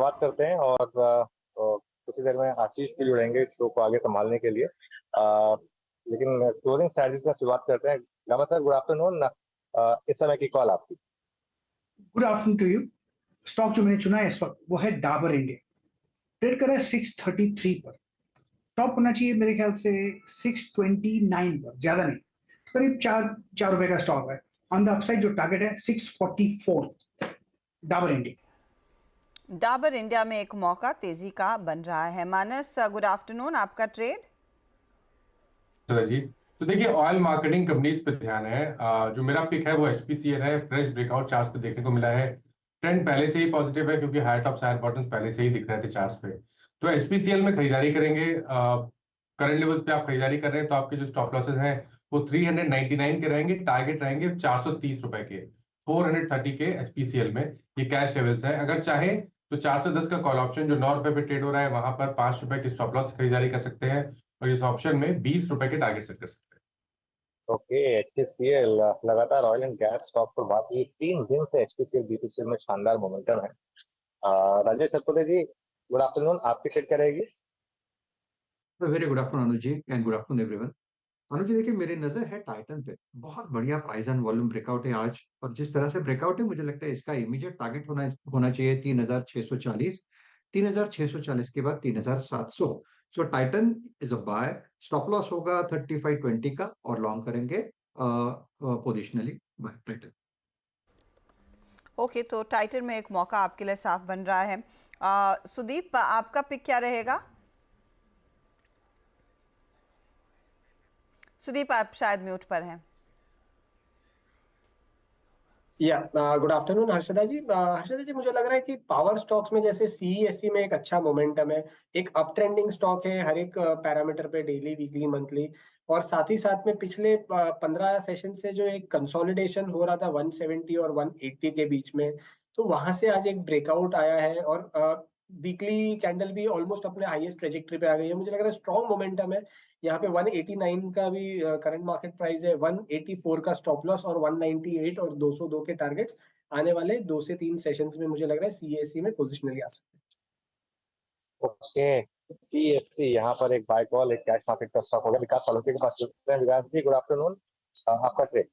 बात करते हैं और कुछ ही देर में आशीष भी जुड़ेंगे शो को आगे संभालने के लिए। लेकिन क्लोजिंग स्ट्रैटेजीज का शुरुआत करते हैं। गामा सर, गुड आफ्टरनून। इस समय की कॉल आपकी। Good afternoon to you. Stock जो मैंने चुना है इस वक्त वो है डाबर इंडिया। ट्रेड कर रहा है 633 पर। टॉप होना चाहिए मेरे ख्याल से 629 पर, ज्यादा नहीं, करीब चार रुपए का स्टॉक है। ऑन द अपसाइड जो टारगेट है 644। डाबर इंडिया में एक मौका तेजी का बन रहा है। मानस, गुड आफ्टरनून, आपका ट्रेड। जी, तो देखिए ऑयल मार्केटिंग कंपनीज पे ध्यान है। जो मेरा पिक है वो एचपीसीएल है। फ्रेश ब्रेकआउट चार्ट्स पे देखने को मिला है। ट्रेंड पहले से ही पॉजिटिव है क्योंकि हायर टॉप्स हायर बॉटम्स पहले से ही दिख रहे थे चार्ट्स पे। तो एचपीसीएल में खरीदारी करेंगे। करंट लेवल्स पे आप खरीदारी कर रहे हैं तो आपके जो स्टॉप लॉसेस हैं वो 399 के रहेंगे। टारगेट रहेंगे 430 रुपए के, 430 के एचपीसीएल में। ये कैश लेवल्स है। अगर चाहे तो 410 का कॉल ऑप्शन जो 9 रुपए पे ट्रेड हो रहा है वहां पर 5 रुपए की स्टॉप लॉस खरीदारी कर सकते हैं और इस ऑप्शन में 20 रुपए के टारगेट सेट कर सकते हैं। ओके, एचपीसीएल लगातार ऑयल एंड गैस स्टॉक पर बात हुई। 3 दिन से एचपीसीएल बीपीसीएल में शानदार मोमेंटम है। राजेश सतपुते जी, गुड आफ्टरनून, आपकी ट्रेड क्या रहेगी? Very good afternoon Anuj ji and good afternoon everyone. Anuj ji देखिए, मेरी नजर है टाइटन पे। बहुत बढ़िया प्राइस एंड वॉल्यूम ब्रेकआउट है आज, और जिस तरह से ब्रेकआउट है मुझे लगता है इसका इमीडिएट टारगेट होना चाहिए 3640। 3640 के बाद 3700। So Titan is a buy. Stop loss होगा 3520 का और लॉन्ग करेंगे पोजिशनली बाय टाइटन। ओके, तो टाइटन में एक मौका आपके लिए साफ बन रहा है। सुदीप, आपका पिक क्या रहेगा? सुदीप, आप शायद म्यूट पर हैं। गुड आफ्टरनून हर्षदा जी। मुझे लग रहा है कि पावर स्टॉक्स में जैसे सीईएससी में एक अच्छा मोमेंटम है। एक अप ट्रेंडिंग स्टॉक है हर एक पैरामीटर पे, डेली, वीकली, मंथली। और साथ ही साथ में पिछले 15 सेशन से जो एक कंसोलिडेशन हो रहा था 170 और 180 के बीच में, तो वहां से आज एक ब्रेकआउट आया है और वीकली कैंडल भी ऑलमोस्ट अपने हाईएस्ट ट्रेजेक्टरी पे आ गई है। मुझे लग रहा है स्ट्रॉन्ग मोमेंटम है यहाँ पे। 189 का भी करंट मार्केट प्राइस है, 184 का स्टॉप लॉस और 198 और 202 के टारगेट्स आने वाले 2 से 3 सेशंस में मुझे लग रहा है सीएससी में पोजिशनली आ सकते हैं। ओके, सीएससी यहाँ पर एक बाय कॉल, एक कैश मार्केट का स्टॉक होगा। विकास सोलंकी के पास चलते हैं। विकास जी, गुड आफ्टरनून, आपका ट्रेड।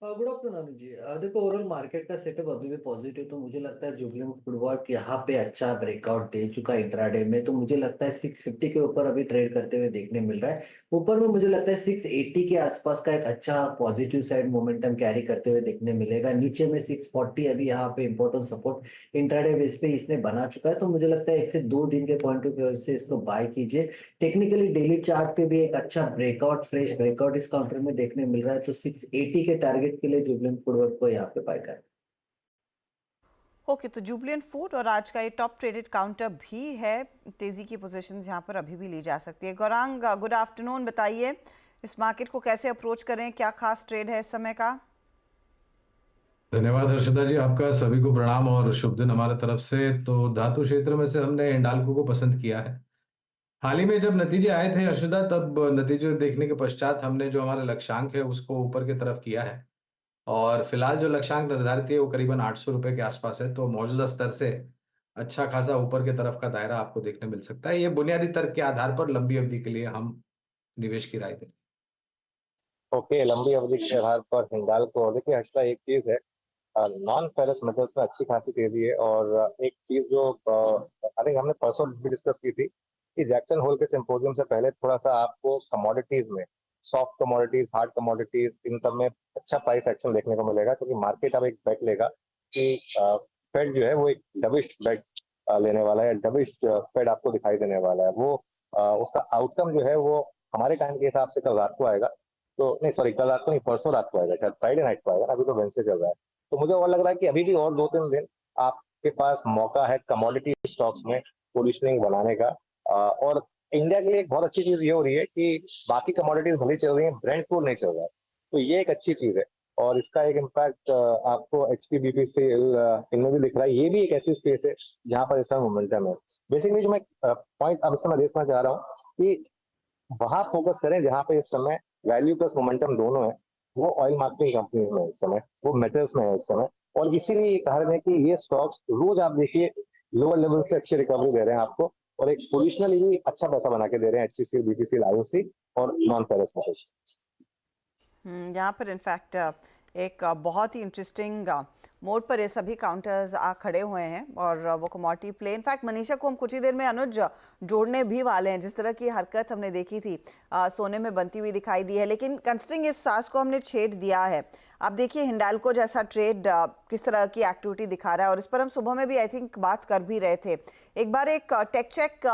गुड आफ्टरनून जी। देखो, ओवरऑल मार्केट का सेटअप अभी भी पॉजिटिव, तो मुझे लगता है जुबलेंट फूडवर्क यहाँ पे अच्छा ब्रेकआउट दे चुका है इंट्राडे में। तो मुझे लगता है 650 के ऊपर अभी ट्रेड करते हुए देखने मिल रहा है। ऊपर में मुझे लगता है 680 के आसपास का एक अच्छा पॉजिटिव साइड मोमेंटम कैरी करते हुए देखने मिलेगा। नीचे में 640 अभी यहाँ पे इंपॉर्टेंट सपोर्ट इंट्राडे बेस पे इसने बना चुका है। तो मुझे लगता है 1 से 2 दिन के पॉइंट ऑफ व्यू से इसको बाय कीजिए। टेक्निकली डेली चार्ट पे भी एक अच्छा ब्रेकआउट, फ्रेश ब्रेकआउट इस काउंटर में देखने मिल रहा है। तो 680 के टारगेट के लिए जुबलेंट फूडवर्क को यहाँ पे बाय करें। ओके, तो जुबलेंट फूड और आज का ये टॉप ट्रेडेड काउंटर भी है। तेजी की पोजीशंस यहाँ पर अभी भी ली जा सकती है। गौरांग, गुड आफ्टरनून, बताइए इस मार्केट को कैसे अप्रोच करें, क्या खास ट्रेड है इस समय का? धन्यवाद हर्षदा जी, आपका सभी को प्रणाम और शुभ दिन हमारे तरफ से। तो धातु क्षेत्र में से हमने हिंडाल्को को पसंद किया है। हाल ही में जब नतीजे आए थे हर्षदा, तब नतीजे देखने के पश्चात हमने जो हमारा लक्ष्यांक है उसको ऊपर की तरफ किया है, और फिलहाल जो लक्ष्यांक निर्धारित है वो करीबन 800 रुपए के आसपास है। तो मौजूदा स्तर से अच्छा खासा ऊपर की तरफ का दायरा आपको देखने मिल सकता है। ये बुनियादी तर्क के आधार पर लंबी अवधि के लिए हम निवेश की राय दें। ओके, लंबी अवधि के आधार पर हिंडाल्को। देखिए हर्षदा, एक चीज है, नॉन फेरस मेटल्स में अच्छी खासी तेजी है। और एक चीज जो आई थिंक हमने परसों भी डिस्कस की थी कि जैक्सन होल के सिंपोजियम से पहले थोड़ा सा आपको कमोडिटीज में, सॉफ्ट कमोडिटीज, हार्ड कमोडिटीज, इन सब में अच्छा प्राइस एक्शन देखने को मिलेगा। क्योंकि मार्केट अब एक बेट लेगा कि फेड जो है वो एक डबिश बेट लेने वाला है। डबिश फेड आपको दिखाई देने वाला है। वो उसका आउटकम जो है वो हमारे टाइम के हिसाब से कल रात को आएगा। तो नहीं, सॉरी, कल रात को नहीं, परसों रात को आएगा, शायद फ्राइडे नाइट को आएगा। अभी तो वेडनेसडे चल रहा है। तो मुझे और लग रहा है कि अभी भी और 2-3 दिन आपके पास मौका है कमोडिटी स्टॉक्स में पोजिशनिंग बनाने का। और इंडिया की एक बहुत अच्छी चीज ये हो रही है कि बाकी कमोडिटीज भले चल रही हैं, ब्रेंट क्रूड नहीं चल रहा है। तो ये एक अच्छी चीज है और इसका एक इम्पैक्ट आपको एचपी बीपीसीएल इनमें भी दिख रहा है। ये भी एक ऐसी स्पेस है जहां पर इसका मोमेंटम है। बेसिकली जो मैं पॉइंट अब इस समय देखना चाह रहा हूँ कि वहां फोकस करें जहां पे इस समय वैल्यू प्लस मोमेंटम दोनों है। वो ऑयल मार्केटिंग कंपनीज में इस समय, वो मेटल्स में है इस समय। और इसीलिए ये कहा है कि ये स्टॉक्स रोज आप देखिए लोअर लेवल से अच्छी रिकवरी दे रहे हैं आपको, और एक पोजिशनली भी अच्छा पैसा बना के दे रहे हैं एचपीसीएल, बीपीसीएल, आईओसी और नॉन फेरस मेटल्स। यहाँ पर इनफैक्ट एक बहुत ही इंटरेस्टिंग मोड पर ये सभी काउंटर्स आ खड़े हुए हैं और वो कमोडिटी प्ले। इनफैक्ट मनीषा को हम कुछ ही देर में अनुज जोड़ने भी वाले हैं। जिस तरह की हरकत हमने देखी थी सोने में बनती हुई दिखाई दी है, लेकिन कंसिडरिंग इस सांस को हमने छेड़ दिया है, आप देखिए हिंडाल्को जैसा ट्रेड किस तरह की एक्टिविटी दिखा रहा है, और इस पर हम सुबह में भी आई थिंक बात कर भी रहे थे। एक बार एक टेक चेक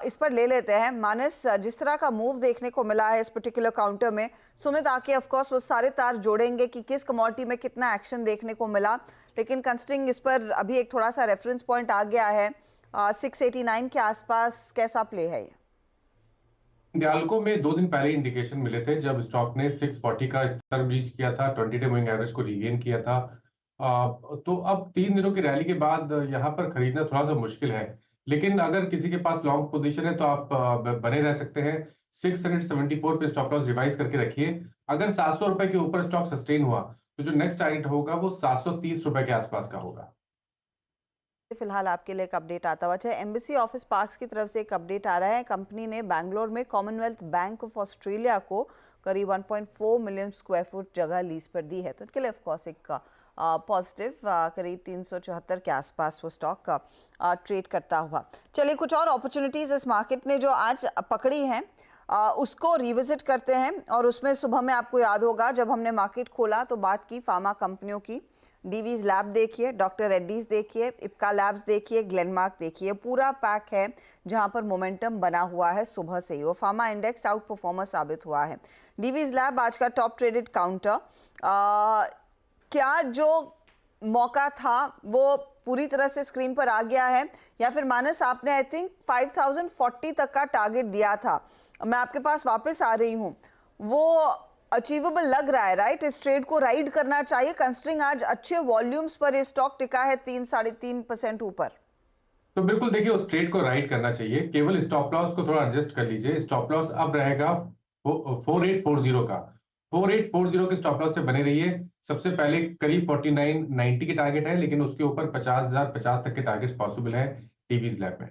इस पर ले लेते हैं। मानस, जिस तरह का मूव देखने को मिला है इस पर्टिकुलर काउंटर में, सुमित आके ऑफ कोर्स वो सारे तार जोड़ेंगे कि किस कमोडिटी में कितना एक्शन देखने को मिला, लेकिन कंसिडरिंग इस पर अभी एक थोड़ा सा रेफरेंस पॉइंट आ गया है 689 के आसपास, कैसा प्ले है ये? हिंडाल्को में 2 दिन पहले इंडिकेशन मिले थे जब स्टॉक ने 640 का स्तर ब्रीच किया था, 20 डे मूविंग एवरेज को रीगेन किया था। तो अब 3 दिनों की रैली के बाद यहाँ पर खरीदना थोड़ा सा मुश्किल है, लेकिन अगर किसी के पास लॉन्ग पोजीशन है तो आप बने रह सकते हैं। 674 पे स्टॉप लॉस रिवाइज करके रखिए। अगर 700 रुपए के ऊपर स्टॉक सस्टेन हुआ तो जो नेक्स्ट टारगेट होगा वो 730 रुपए के आसपास का होगा। फिलहाल आपके लिए एक अपडेट आता हुआ है। एम्बेसी ऑफिस पार्क्स की तरफ से एक अपडेट आ रहा है। कंपनी ने बैंगलोर में कॉमनवेल्थ बैंक ऑफ ऑस्ट्रेलिया को करीब 1.4 मिलियन स्क्वायर फुट जगह लीज पर दी है, तो इनके लिए ऑफकोर्स एक पॉजिटिव करीब 374 के आसपास वो स्टॉक ट्रेड करता हुआ। चलिए कुछ और अपॉर्चुनिटीज इस मार्केट ने जो आज पकड़ी हैं उसको रिविजिट करते हैं, और उसमें सुबह में आपको याद होगा जब हमने मार्केट खोला तो बात की फार्मा कंपनियों की। डीवीज लैब देखिए, डॉक्टर रेड्डीज देखिए, इप्का लैब्स देखिए, ग्लेनमार्क देखिए, पूरा पैक है जहां पर मोमेंटम बना हुआ है सुबह से ही। वो फार्मा इंडेक्स आउट परफॉर्मर साबित हुआ है। डीवीज लैब आज का टॉप ट्रेडेड काउंटर। क्या जो मौका था वो पूरी तरह से स्क्रीन पर आ गया है, या फिर मानस आपने आई थिंक 5040 तक का टारगेट दिया था, मैं आपके पास वापस आ रही हूँ, वो अचीवेबल लग रहा है राइट? इस ट्रेड को राइड करना चाहिए कंसिडरिंग आज अच्छे वॉल्यूम्स पर ये स्टॉक टिका है 3-3.5% ऊपर। तो बिल्कुल देखिए उस ट्रेड को राइड करना चाहिए, केवल स्टॉप लॉस को थोड़ा एडजस्ट कर लीजिए। स्टॉप लॉस अब रहेगा 4840 का। 4840 के स्टॉप लॉस से बने रहिए। सबसे पहले करीब 4990 के टारगेट है, लेकिन उसके ऊपर 50,050 तक के टारगेट्स पॉसिबल है डीवीज लैब में।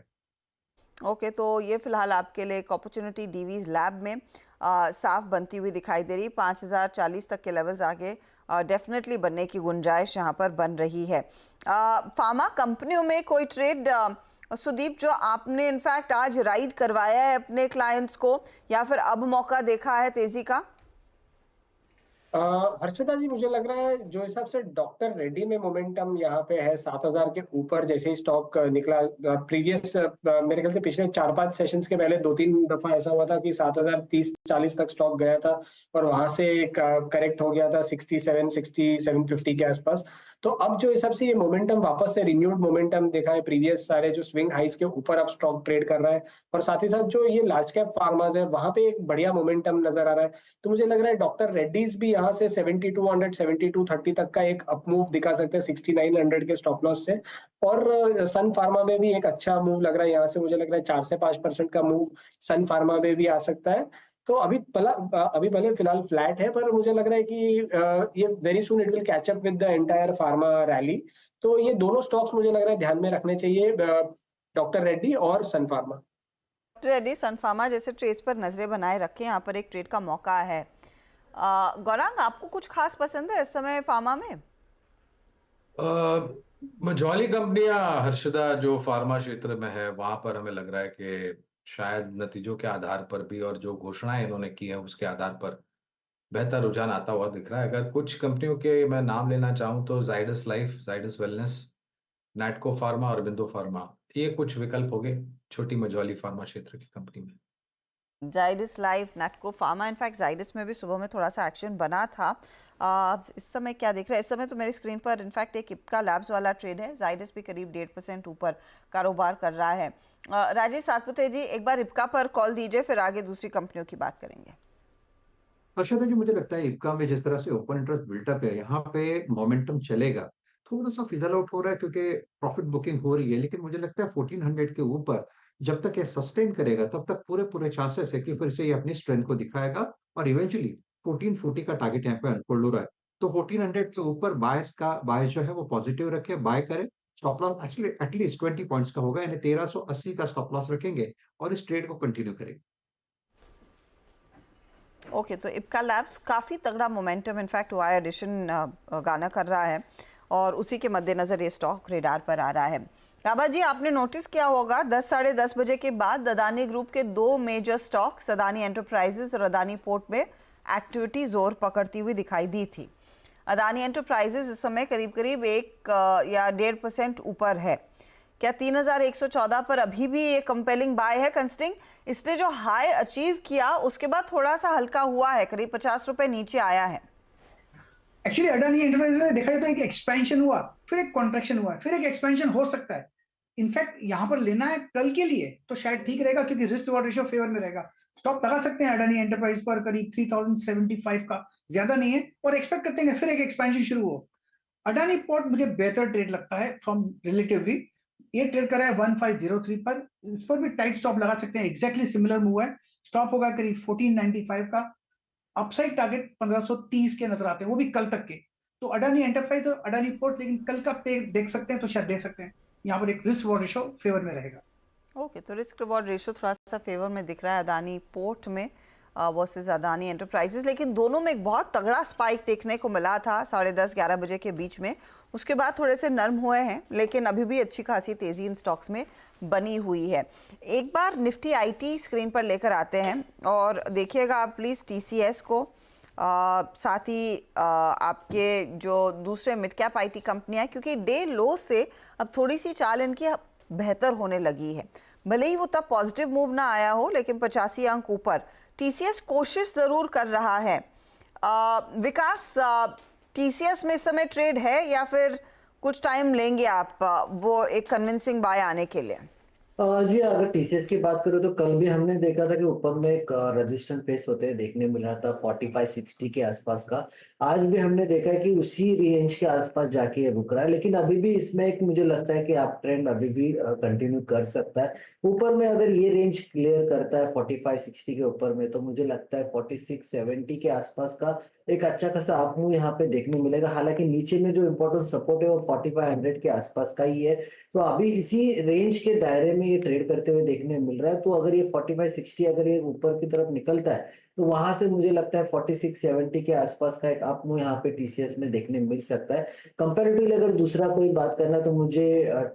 ओके, तो ये फिलहाल आपके लिए एक अपॉर्चुनिटी डीवीज लैब में साफ बनती हुई दिखाई दे रही। 5040 तक के लेवल्स आगे डेफिनेटली बनने की गुंजाइश यहाँ पर बन रही है। फार्मा कंपनियों में कोई ट्रेड सुदीप जो आपने इनफैक्ट आज राइड करवाया है अपने क्लाइंट्स को, या फिर अब मौका देखा है तेजी का? हर्षदा जी, मुझे लग रहा है जो हिसाब से डॉक्टर रेड्डी में मोमेंटम यहाँ पे है 7000 के ऊपर जैसे ही स्टॉक निकला। प्रीवियस मेरे ख्याल से पिछले 4-5 सेशंस के पहले 2-3 दफा ऐसा हुआ था कि 7030-40 तक स्टॉक गया था और वहां से करेक्ट हो गया था 67-60-750 के आसपास। तो अब जो हिसाब से ये मोमेंटम वापस से रिन्यूड मोमेंटम देखा है, प्रीवियस सारे जो स्विंग हाइस के ऊपर अब स्टॉक ट्रेड कर रहा है, और साथ ही साथ जो ये लार्ज कैप फार्माज है वहां पे एक बढ़िया मोमेंटम नजर आ रहा है। तो मुझे लग रहा है डॉक्टर रेड्डीज भी यहाँ से 7200 7230 तक का एक अप मूव दिखा सकते हैं 6900 के स्टॉप लॉस से। और सन फार्मा में भी एक अच्छा मूव लग रहा है यहाँ से। मुझे लग रहा है 4 से 5% का मूव सन फार्मा में भी आ सकता है। तो अभी भले फिलहाल फ्लैट है, पर मुझे लग रहा है कि ये very soon it will catch up with the entire pharma rally. तो ये दोनों स्टॉक्स मुझे लग रहा है ध्यान में रखने चाहिए, डॉक्टर रेड्डी और सन फार्मा। डॉक्टर रेड्डी, सन फार्मा जैसे ट्रेड्स पर नजरें बनाए रखें, यहाँ पर एक ट्रेड का मौका है। गौरांग, आपको कुछ खास पसंद है इस समय फार्मा में? मझौली कंपनियां हर्षदा जो फार्मा क्षेत्र में है वहां पर हमें लग रहा है कि शायद नतीजों के आधार पर भी और जो घोषणाएं इन्होंने की है उसके आधार पर बेहतर रुझान आता हुआ दिख रहा है। अगर कुछ कंपनियों के मैं नाम लेना चाहूं तो Zydus life, Zydus wellness, Natco pharma और बिंदु फार्मा, ये कुछ विकल्प हो गए छोटी मझौली फार्मा क्षेत्र की कंपनी में। Zydus life, Natco pharma, in fact Zydus में भी सुबह में थोड़ा सा एक्शन बना था। इस समय क्या दिख रहा है? इस समय तो मेरी स्क्रीन पर इनफैक्ट एक इप्का लैब्स वाला ट्रेड है। जाइडस भी करीब 1.5% ऊपर कारोबार कर रहा है। राजेश सातपुते जी, एक बार इप्का पर कॉल दीजिए, फिर आगे दूसरी कंपनियों की बात करेंगे। हर्षदा जी, मुझे लगता है इप्का में जिस तरह से ओपन इंटरेस्ट बिल्टअप है, यहाँ पे मोमेंटम चलेगा। थोड़ा सा फिजल आउट हो रहा है क्योंकि प्रॉफिट बुकिंग हो रही है, लेकिन मुझे लगता है 1400 के ऊपर जब तक ये सस्टेन करेगा तब तक पूरे चांसेस है कि फिर से ये अपनी स्ट्रेंथ को दिखाएगा और इवेंचुअली 1440 का टारगेट यहाँ पे अनफोल्ड हो रहा है। तो 1400 के ऊपर बायस जो है वो पॉजिटिव रखे, बाय करे stop loss actually at least 20 points का होगा, यानी 1380 का स्टॉप लॉस रखेंगे और इस ट्रेड को कंटिन्यू करेंगे। ओके, तो इप्का लैब्स काफ़ी तगड़ा मोमेंटम इनफैक्ट वाई एडिशन गाना कर रहा है और उसी के मद्देनज़र ये स्टॉक रेडार पर आ रहा है। काबा जी, आपने नोटिस किया होगा 10 साढ़े 10 बजे के बाद अदानी ग्रुप के 2 मेजर स्टॉक्स अदानी एंटरप्राइजेस और अदानी पोर्ट में एक्टिविटी जोर पकड़ती हुई दिखाई दी थी। अदानी एंटरप्राइजेस इस समय करीब करीब 1 या 1.5% ऊपर है। क्या 3114 पर अभी भी ये कंपेलिंग बाय है, कंसिडरिंग इसने जो हाई अचीव किया उसके बाद थोड़ा सा हल्का हुआ है, करीब 50 रुपए नीचे आया है? एक्चुअली अडानी एंटरप्राइजेस में देखा जाए तो एक एक्सपेंशन हुआ, फिर एक कॉन्ट्रैक्शन हुआ, फिर एक एक्सपेंशन हो सकता है। इनफैक्ट यहाँ पर लेना है कल के लिए तो शायद ठीक रहेगा, क्योंकि रिस्क रिवॉर्ड रेशियो फेवर में रहेगा। स्टॉप लगा सकते हैं अडानी एंटरप्राइज पर करीब 3075 का, ज्यादा नहीं है, और एक्सपेक्ट करते हैं फिर एक एक्सपेंशन शुरू हो। अडानी पोर्ट मुझे बेहतर ट्रेड लगता है फ्रॉम रिलेटिवली। ये ट्रेड कर रहा है 1503 पर, इस पर भी टाइट स्टॉप लगा सकते हैं। एग्जैक्टली सिमिलर मूव है, स्टॉप होगा करीब 1495 का, अपसाइड टारगेट 1530 के नजर आते हैं, वो भी कल तक के। तो अडानी एंटरप्राइज और अडानी पोर्ट, लेकिन कल का पे देख सकते हैं तो शायद देख सकते हैं यहाँ पर एक रिस्क रिवॉर्ड रेशियो फेवर में रहेगा। ओके, तो रिस्क रिवॉर्ड रेशियो थोड़ा सा फेवर में दिख रहा है अदानी पोर्ट में वर्सेस अदानी एंटरप्राइजेस, लेकिन दोनों में एक बहुत तगड़ा स्पाइक देखने को मिला था 10:30-11 बजे के बीच में। उसके बाद थोड़े से नरम हुए हैं, लेकिन अभी भी अच्छी खासी तेज़ी इन स्टॉक्स में बनी हुई है। एक बार निफ्टी आईटी स्क्रीन पर लेकर आते हैं और देखिएगा आप प्लीज़ टीसीएस को, साथ ही आपके जो दूसरे मिड कैप आईटी कंपनियां, क्योंकि डे लो से अब थोड़ी सी चाल इनकी बेहतर होने लगी है। भले ही वो तब पॉजिटिव मूव ना आया हो, लेकिन 85 अंक ऊपर टीसीएस कोशिश ज़रूर कर रहा है। विकास, टीसीएस में इस समय ट्रेड है या फिर कुछ टाइम लेंगे आप वो एक कन्विंसिंग बाय आने के लिए? जी, अगर टीसीएस की बात करूँ तो कल भी हमने देखा था कि ऊपर में एक रेजिस्टेंस फेस होते हुए देखने मिल रहा था 45-60 के आसपास का। आज भी हमने देखा है कि उसी रेंज के आसपास जाके रुक रहा है, लेकिन अभी भी इसमें एक मुझे लगता है कि अप ट्रेंड अभी भी कंटिन्यू कर सकता है। ऊपर में अगर ये रेंज क्लियर करता है 45-60 के ऊपर में, तो मुझे लगता है 46-70 के आसपास का एक अच्छा खासा अप मूव यहाँ पे देखने मिलेगा। हालांकि नीचे में जो इम्पोर्टेंट सपोर्ट है वो 4500 के आसपास का ही है, तो अभी इसी रेंज के दायरे में ये ट्रेड करते हुए देखने मिल रहा है। तो अगर ये 45-60 अगर ये ऊपर की तरफ निकलता है, तो वहां से मुझे लगता है 46-70 के आसपास का एक अप मूव यहाँ पे टीसीएस में देखने मिल सकता है। कंपैरेटिवली अगर दूसरा कोई बात करना तो मुझे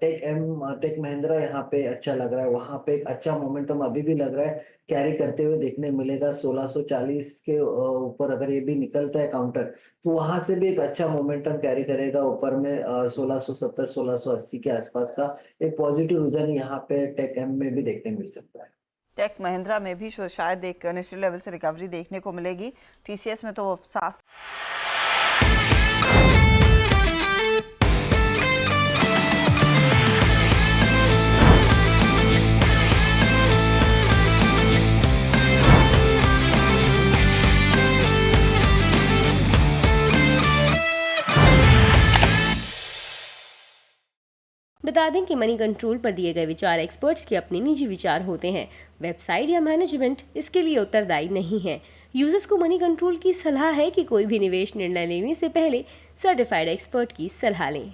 टेक महिंद्रा यहाँ पे अच्छा लग रहा है। वहां पे एक अच्छा मोमेंटम अभी भी लग रहा है कैरी करते हुए देखने मिलेगा। 1640 के ऊपर अगर ये भी निकलता है काउंटर, तो वहां से भी एक अच्छा मोमेंटम कैरी करेगा ऊपर में 1670-1680 के आसपास का एक पॉजिटिव रिजल्ट यहाँ पे टेक एम में भी देखने मिल सकता है। टेक महिंद्रा में भी शायद एक निचले लेवल से रिकवरी देखने को मिलेगी। टीसीएस में तो वो साफ बता दें कि मनी कंट्रोल पर दिए गए विचार एक्सपर्ट्स के अपने निजी विचार होते हैं। वेबसाइट या मैनेजमेंट इसके लिए उत्तरदायी नहीं है। यूजर्स को मनी कंट्रोल की सलाह है कि कोई भी निवेश निर्णय लेने से पहले सर्टिफाइड एक्सपर्ट की सलाह लें।